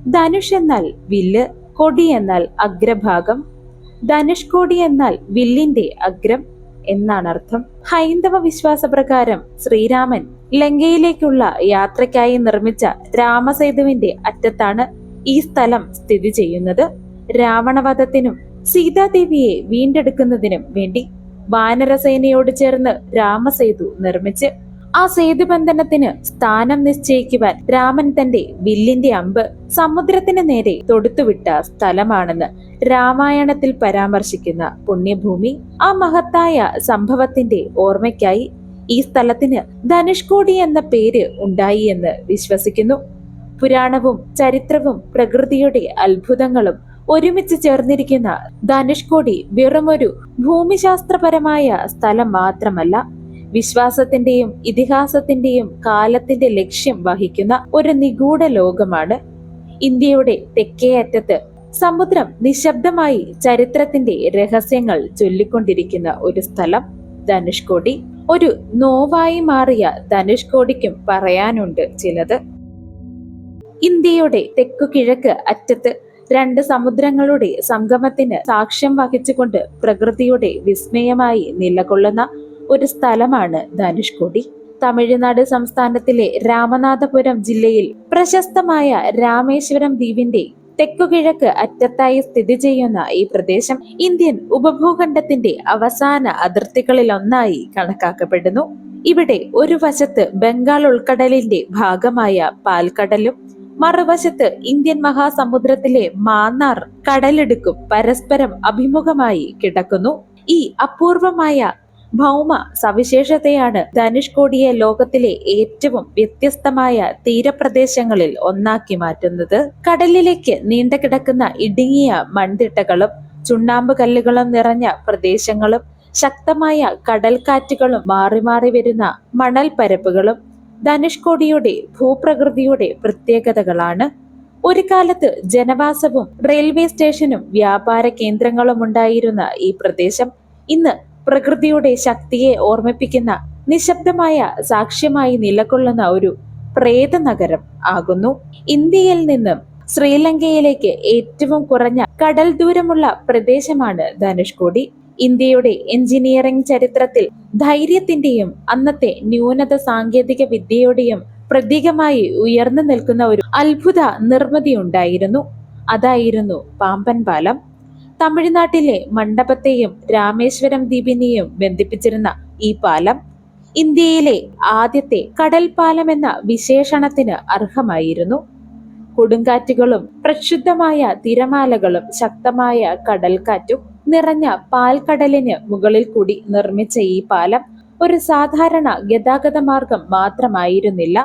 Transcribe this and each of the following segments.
ധനുഷ് എന്നാൽ വില്ല്, കൊടി എന്നാൽ അഗ്രഭാഗം. ധനുഷ്കോടി എന്നാൽ വില്ലിന്റെ അഗ്രം എന്നാണ് അർത്ഥം. ഹൈന്ദവ വിശ്വാസപ്രകാരം ശ്രീരാമൻ ലങ്കയിലേക്കുള്ള യാത്രയ്ക്കായി നിർമ്മിച്ച രാമസേതുവിന്റെ അറ്റത്താണ് ഈ സ്ഥലം സ്ഥിതി ചെയ്യുന്നത്. രാവണവധത്തിനും സീതാദേവിയെ വീണ്ടെടുക്കുന്നതിനും വേണ്ടി വാനരസേനയോട് ചേർന്ന് രാമസേതു നിർമ്മിച്ച് ആ സേതുബന്ധനത്തിന് സ്ഥാനം നിശ്ചയിക്കുവാൻ രാമൻ തന്റെ വില്ലിന്റെ അമ്പ് സമുദ്രത്തിന് നേരെ തൊടുത്തുവിട്ട സ്ഥലമാണെന്ന് രാമായണത്തിൽ പരാമർശിക്കുന്ന പുണ്യഭൂമി. ആ മഹത്തായ സംഭവത്തിന്റെ ഓർമ്മയ്ക്കായി ഈ സ്ഥലത്തിന് ധനുഷ്കോടി എന്ന പേര് ഉണ്ടായി എന്ന് വിശ്വസിക്കുന്നു. പുരാണവും ചരിത്രവും പ്രകൃതിയുടെ അത്ഭുതങ്ങളും ഒരുമിച്ച് ചേർന്നിരിക്കുന്ന ധനുഷ്കോടി വെറുമൊരു ഭൂമിശാസ്ത്രപരമായ സ്ഥലം മാത്രമല്ല, വിശ്വാസത്തിന്റെയും ഇതിഹാസത്തിന്റെയും കാലത്തിന്റെ ലക്ഷ്യം വഹിക്കുന്ന ഒരു നിഗൂഢ ലോകമാണ്. ഇന്ത്യയുടെ തെക്കേ അറ്റത്ത് സമുദ്രം നിശബ്ദമായി ചരിത്രത്തിന്റെ രഹസ്യങ്ങൾ ചൊല്ലിക്കൊണ്ടിരിക്കുന്ന ഒരു സ്ഥലം ധനുഷ്കോടി. ഒരു നോവായി മാറിയ ധനുഷ്കോടിക്കും പറയാനുണ്ട് ചിലത്. ഇന്ത്യയുടെ തെക്കു കിഴക്ക് അറ്റത്ത് രണ്ട് സമുദ്രങ്ങളുടെ സംഗമത്തിന് സാക്ഷ്യം വഹിച്ചുകൊണ്ട് പ്രകൃതിയുടെ വിസ്മയമായി നിലകൊള്ളുന്ന ഒരു സ്ഥലമാണ് ധനുഷ്കോടി. തമിഴ്നാട് സംസ്ഥാനത്തിലെ രാമനാഥപുരം ജില്ലയിൽ പ്രശസ്തമായ രാമേശ്വരം ദ്വീപിന്റെ തെക്കുകിഴക്ക് അറ്റത്തായി സ്ഥിതി ചെയ്യുന്ന ഈ പ്രദേശം ഇന്ത്യൻ ഉപഭൂഖണ്ഡത്തിന്റെ അവസാന അതിർത്തികളിൽ ഒന്നായി കണക്കാക്കപ്പെടുന്നു. ഇവിടെ ഒരു വശത്ത് ബംഗാൾ ഉൾക്കടലിന്റെ ഭാഗമായ പാൽക്കടലും മറുവശത്ത് ഇന്ത്യൻ മഹാസമുദ്രത്തിലെ മാന്നാർ കടലിടുക്കും പരസ്പരം അഭിമുഖമായി കിടക്കുന്നു. ഈ അപൂർവമായ ഭൗമ സവിശേഷതയാണ് ധനുഷ്കോടിയെ ലോകത്തിലെ ഏറ്റവും വ്യത്യസ്തമായ തീരപ്രദേശങ്ങളിൽ ഒന്നാക്കി മാറ്റുന്നത്. കടലിലേക്ക് നീണ്ടുകിടക്കുന്ന ഇടുങ്ങിയ മൺതിട്ടകളും ചുണ്ണാമ്പ് കല്ലുകളും നിറഞ്ഞ പ്രദേശങ്ങളും ശക്തമായ കടൽക്കാറ്റുകളും മാറി മാറി വരുന്ന മണൽ പരപ്പുകളും ധനുഷ്കോടിയുടെ ഭൂപ്രകൃതിയുടെ പ്രത്യേകതകളാണ്. ഒരു കാലത്ത് ജനവാസവും റെയിൽവേ സ്റ്റേഷനും വ്യാപാര കേന്ദ്രങ്ങളും ഉണ്ടായിരുന്ന ഈ പ്രദേശം ഇന്ന് പ്രകൃതിയുടെ ശക്തിയെ ഓർമ്മിപ്പിക്കുന്ന നിശബ്ദമായ സാക്ഷ്യമായി നിലകൊള്ളുന്ന ഒരു പ്രേത നഗരം ആകുന്നു. ഇന്ത്യയിൽ നിന്നും ശ്രീലങ്കയിലേക്ക് ഏറ്റവും കുറഞ്ഞ കടൽ ദൂരമുള്ള പ്രദേശമാണ് ധനുഷ്കോടി. ഇന്ത്യയുടെ എഞ്ചിനീയറിംഗ് ചരിത്രത്തിൽ ധൈര്യത്തിന്റെയും അന്നത്തെ ന്യൂനത സാങ്കേതിക വിദ്യയുടെയും പ്രതീകമായി ഉയർന്നു നിൽക്കുന്ന ഒരു അത്ഭുത നിർമ്മിതി ഉണ്ടായിരുന്നു. അതായിരുന്നു പാമ്പൻ പാലം. തമിഴ്നാട്ടിലെ മണ്ഡപത്തെയും രാമേശ്വരം ദ്വീപിനെയും ബന്ധിപ്പിച്ചിരുന്ന ഈ പാലം ഇന്ത്യയിലെ ആദ്യത്തെ കടൽ പാലം എന്ന വിശേഷണത്തിന് അർഹമായിരുന്നു. കൊടുങ്കാറ്റുകളും പ്രക്ഷുബ്ധമായ തിരമാലകളും ശക്തമായ കടൽക്കാറ്റും നിറഞ്ഞ പാൽക്കടലിന് മുകളിൽ കൂടി നിർമ്മിച്ച ഈ പാലം ഒരു സാധാരണ ഗതാഗത മാർഗം മാത്രമായിരുന്നില്ല,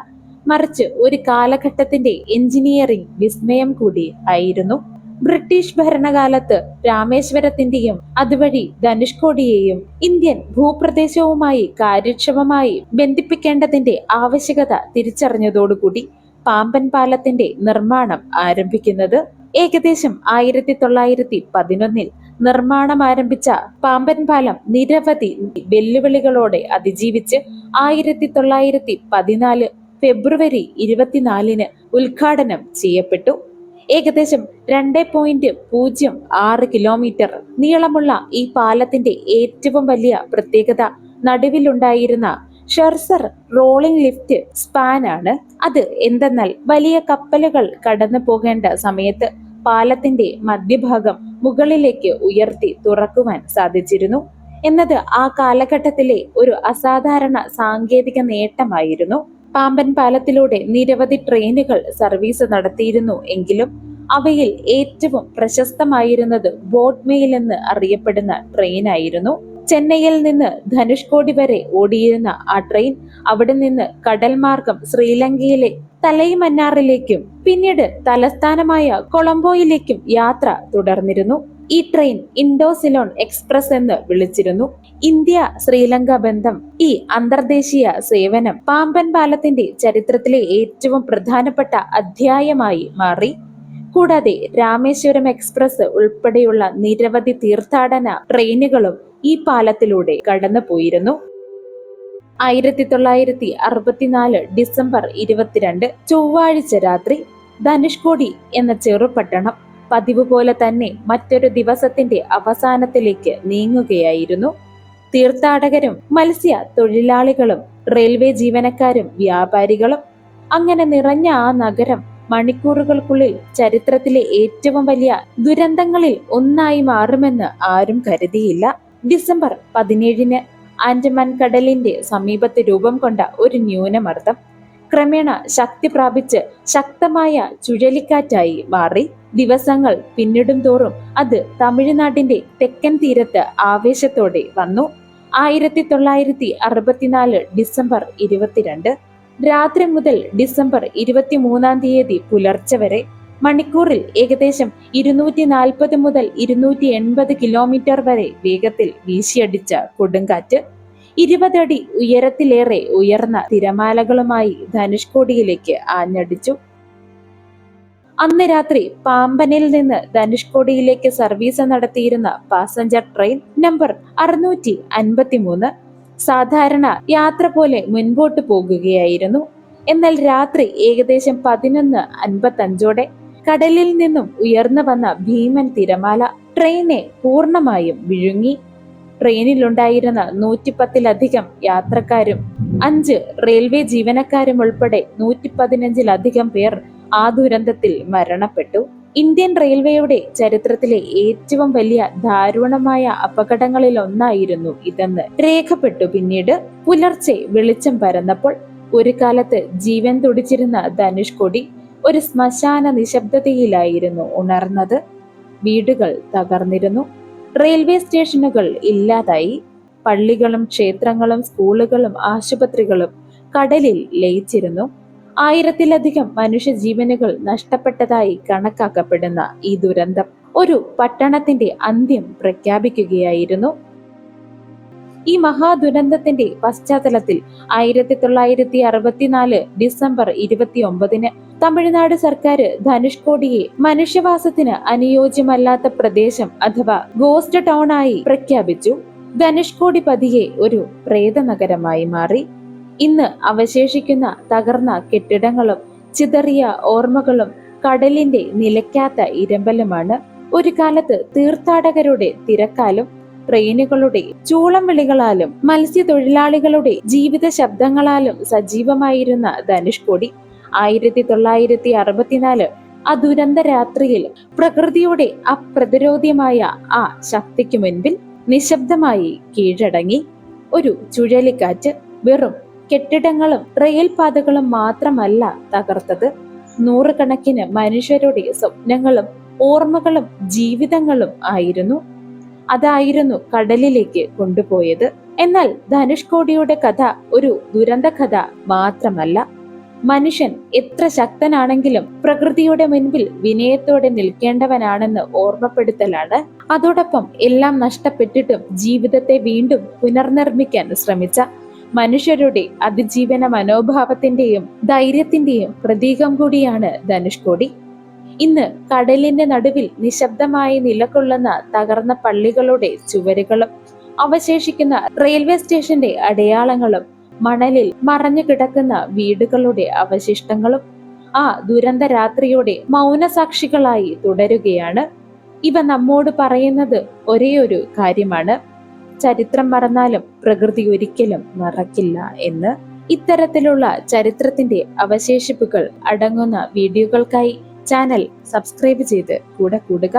മറിച്ച് ഒരു കാലഘട്ടത്തിന്റെ എഞ്ചിനീയറിംഗ് വിസ്മയം കൂടി ആയിരുന്നു. ബ്രിട്ടീഷ് ഭരണകാലത്ത് രാമേശ്വരത്തിന്റെയും അതുവഴി ധനുഷ്കോടിയെയും ഇന്ത്യൻ ഭൂപ്രദേശവുമായി കാര്യക്ഷമമായി ബന്ധിപ്പിക്കേണ്ടതിന്റെ ആവശ്യകത തിരിച്ചറിഞ്ഞതോടുകൂടി പാമ്പൻ പാലത്തിന്റെ നിർമ്മാണം ആരംഭിക്കുന്നത്. ഏകദേശം 1911 നിർമ്മാണം ആരംഭിച്ച പാമ്പൻ പാലം നിരവധി വെല്ലുവിളികളോടെ അതിജീവിച്ച് 1914 ഫെബ്രുവരി 24 ഉദ്ഘാടനം ചെയ്യപ്പെട്ടു. ഏകദേശം 2.06 കിലോമീറ്റർ നീളമുള്ള ഈ പാലത്തിന്റെ ഏറ്റവും വലിയ പ്രത്യേകത നടുവിലുണ്ടായിരുന്ന ഷെർസർ റോളിംഗ് ലിഫ്റ്റ് സ്പാൻ ആണ്. അത് എന്തെന്നാൽ വലിയ കപ്പലുകൾ കടന്നു പോകേണ്ട സമയത്ത് പാലത്തിന്റെ മധ്യഭാഗം മുകളിലേക്ക് ഉയർത്തി തുറക്കുവാൻ സാധിച്ചിരുന്നു എന്നത് ആ കാലഘട്ടത്തിലെ ഒരു അസാധാരണ സാങ്കേതിക നേട്ടമായിരുന്നു. പാമ്പൻ പാലത്തിലൂടെ നിരവധി ട്രെയിനുകൾ സർവീസ് നടത്തിയിരുന്നു എങ്കിലും അവയിൽ ഏറ്റവും പ്രശസ്തമായിരുന്നത് ബോട്ട് മെയിൽ എന്ന് അറിയപ്പെടുന്ന ട്രെയിൻ ആയിരുന്നു. ചെന്നൈയിൽ നിന്ന് ധനുഷ്കോടി വരെ ഓടിയിരുന്ന ആ ട്രെയിൻ അവിടെ നിന്ന് കടൽ മാർഗം ശ്രീലങ്കയിലെ തലൈമന്നാറിലേക്കും പിന്നീട് തലസ്ഥാനമായ കൊളംബോയിലേക്കും യാത്ര തുടർന്നിരുന്നു. ഈ ട്രെയിൻ ഇൻഡോ സിലോൺ എക്സ്പ്രസ് എന്ന് വിളിച്ചിരുന്നു. ഇന്ത്യ ശ്രീലങ്ക ബന്ധം ഈ അന്തർദേശീയ സേവനം പാമ്പൻ പാലത്തിന്റെ ചരിത്രത്തിലെ ഏറ്റവും പ്രധാനപ്പെട്ട അധ്യായമായി മാറി. കൂടാതെ രാമേശ്വരം എക്സ്പ്രസ് ഉൾപ്പെടെയുള്ള നിരവധി തീർത്ഥാടന ട്രെയിനുകളും ഈ പാലത്തിലൂടെ കടന്നു പോയിരുന്നു. 1964 ഡിസംബർ 22 ചൊവ്വാഴ്ച രാത്രി ധനുഷ്കോടി എന്ന ചെറുപട്ടണം പതിവ് പോലെ തന്നെ മറ്റൊരു ദിവസത്തിന്റെ അവസാനത്തിലേക്ക് നീങ്ങുകയായിരുന്നു. തീർത്ഥാടകരും മത്സ്യ തൊഴിലാളികളും റെയിൽവേ ജീവനക്കാരും വ്യാപാരികളും അങ്ങനെ നിറഞ്ഞ ആ നഗരം മണിക്കൂറുകൾക്കുള്ളിൽ ചരിത്രത്തിലെ ഏറ്റവും വലിയ ദുരന്തങ്ങളിൽ ഒന്നായി മാറുമെന്ന് ആരും കരുതിയില്ല. ഡിസംബർ 17 ആൻഡമാൻ കടലിന്റെ സമീപത്ത് രൂപം കൊണ്ട ഒരു ന്യൂനമർദ്ദം ക്രമേണ ശക്തി പ്രാപിച്ച് ശക്തമായ ചുഴലിക്കാറ്റായി മാറി. ദിവസങ്ങൾ പിന്നിടും തോറും അത് തമിഴ്നാടിന്റെ തെക്കൻ തീരത്ത് ആവേശത്തോടെ വന്നു. 1964 ഡിസംബർ 22 രാത്രി മുതൽ ഡിസംബർ 23 പുലർച്ചെ വരെ മണിക്കൂറിൽ ഏകദേശം 240 മുതൽ 280 കിലോമീറ്റർ വരെ വേഗത്തിൽ വീശിയടിച്ച കൊടുങ്കാറ്റ് 20 അടി ഉയരത്തിലേറെ ഉയർന്ന തിരമാലകളുമായി ധനുഷ്കോടിയിലേക്ക് ആഞ്ഞടിച്ചു. അന്ന് രാത്രി പാമ്പനിൽ നിന്ന് ധനുഷ്കോടിയിലേക്ക് സർവീസ് നടത്തിയിരുന്ന പാസഞ്ചർ ട്രെയിൻ നമ്പർ 653 സാധാരണ യാത്ര പോലെ മുൻപോട്ട് പോകുകയായിരുന്നു. എന്നാൽ രാത്രി ഏകദേശം 11:55 കടലിൽ നിന്നും ഉയർന്നു വന്ന ഭീമൻ തിരമാല ട്രെയിനെ പൂർണ്ണമായും വിഴുങ്ങി. ട്രെയിനിലുണ്ടായിരുന്ന 110-ലധികം യാത്രക്കാരും 5 റെയിൽവേ ജീവനക്കാരും ഉൾപ്പെടെ 115-ലധികം പേർ ആ ദുരന്തത്തിൽ മരണപ്പെട്ടു. ഇന്ത്യൻ റെയിൽവേയുടെ ചരിത്രത്തിലെ ഏറ്റവും വലിയ ദാരുണമായ അപകടങ്ങളിൽ ഒന്നായിരുന്നു ഇതെന്ന് രേഖപ്പെട്ടു. പിന്നീട് പുലർച്ചെ വെളിച്ചം പരന്നപ്പോൾ ഒരു കാലത്ത് ജീവൻ തുടിച്ചിരുന്ന ധനുഷ്കോടി ഒരു ശ്മശാന നിശബ്ദതയിലായിരുന്നു ഉണർന്നത്. വീടുകൾ തകർന്നിരുന്നു, റെയിൽവേ സ്റ്റേഷനുകൾ ഇല്ലാതായി, പള്ളികളും ക്ഷേത്രങ്ങളും സ്കൂളുകളും ആശുപത്രികളും കടലിൽ ലയിച്ചിരുന്നു. 1000-ലധികം മനുഷ്യജീവനുകൾ നഷ്ടപ്പെട്ടതായി കണക്കാക്കപ്പെടുന്ന ഈ ദുരന്തം ഒരു പട്ടണത്തിന്റെ അന്ത്യം പ്രഖ്യാപിക്കുകയായിരുന്നു. ഈ മഹാദുരന്തത്തിന്റെ പശ്ചാത്തലത്തിൽ 1964 ഡിസംബർ 29 തമിഴ്നാട് സർക്കാർ ധനുഷ്കോടിയെ മനുഷ്യവാസത്തിന് അനുയോജ്യമല്ലാത്ത പ്രദേശം അഥവാ ഗോസ്റ്റ് ടൗൺ ആയി പ്രഖ്യാപിച്ചു. ധനുഷ്കോടി പതിയെ ഒരു പ്രേത നഗരമായി മാറി. ഇന്ന് അവശേഷിക്കുന്ന തകർന്ന കെട്ടിടങ്ങളും ചിതറിയ ഓർമ്മകളും കടലിന്റെ നിലയ്ക്കാത്ത ഇരമ്പലുമാണ്. ഒരു കാലത്ത് തീർത്ഥാടകരുടെ തിരക്കാലും ട്രെയിനുകളുടെ ചൂളം വിളികളാലും മത്സ്യത്തൊഴിലാളികളുടെ ജീവിത ശബ്ദങ്ങളാലും സജീവമായിരുന്ന ധനുഷ്കോടി 1964 ആ ദുരന്ത രാത്രിയിൽ പ്രകൃതിയുടെ അപ്രതിരോധ്യമായ ആ ശക്തിക്ക് മുൻപിൽ നിശബ്ദമായി കീഴടങ്ങി. ഒരു ചുഴലിക്കാറ്റ് വെറും കെട്ടിടങ്ങളും റെയിൽ പാതകളും മാത്രമല്ല തകർത്തത്, നൂറുകണക്കിന് മനുഷ്യരുടെ സ്വപ്നങ്ങളും ഓർമ്മകളും ജീവിതങ്ങളും ആയിരുന്നു. അതായിരുന്നു കടലിലേക്ക് കൊണ്ടുപോയത്. എന്നാൽ ധനുഷ്കോടിയുടെ കഥ ഒരു ദുരന്ത കഥ മാത്രമല്ല. മനുഷ്യൻ എത്ര ശക്തനാണെങ്കിലും പ്രകൃതിയുടെ മുൻപിൽ വിനയത്തോടെ നിൽക്കേണ്ടവനാണെന്ന് ഓർമ്മപ്പെടുത്തലാണ്. അതോടൊപ്പം എല്ലാം നഷ്ടപ്പെട്ടിട്ടും ജീവിതത്തെ വീണ്ടും പുനർനിർമ്മിക്കാൻ ശ്രമിച്ച മനുഷ്യരുടെ അതിജീവന മനോഭാവത്തിന്റെയും ധൈര്യത്തിന്റെയും പ്രതീകം കൂടിയാണ് ധനുഷ്കോടി. ഇന്ന് കടലിന്റെ നടുവിൽ നിശബ്ദമായി നിലകൊള്ളുന്ന തകർന്ന പള്ളികളുടെ ചുവരുകളും അവശേഷിക്കുന്ന റെയിൽവേ സ്റ്റേഷന്റെ അടയാളങ്ങളും മണലിൽ മറഞ്ഞു കിടക്കുന്ന വീടുകളുടെ അവശിഷ്ടങ്ങളും ആ ദുരന്ത രാത്രിയുടെ മൗനസാക്ഷികളായി തുടരുകയാണ്. ഇവ നമ്മോട് പറയുന്നത് ഒരേയൊരു കാര്യമാണ്: ചരിത്രം മറന്നാലും പ്രകൃതി ഒരിക്കലും മറക്കില്ല എന്ന്. ഇത്തരത്തിലുള്ള ചരിത്രത്തിന്റെ അവശേഷിപ്പുകൾ അടങ്ങുന്ന വീഡിയോകൾക്കായി ചാനൽ സബ്സ്ക്രൈബ് ചെയ്ത് കൂടെ കൂടുക.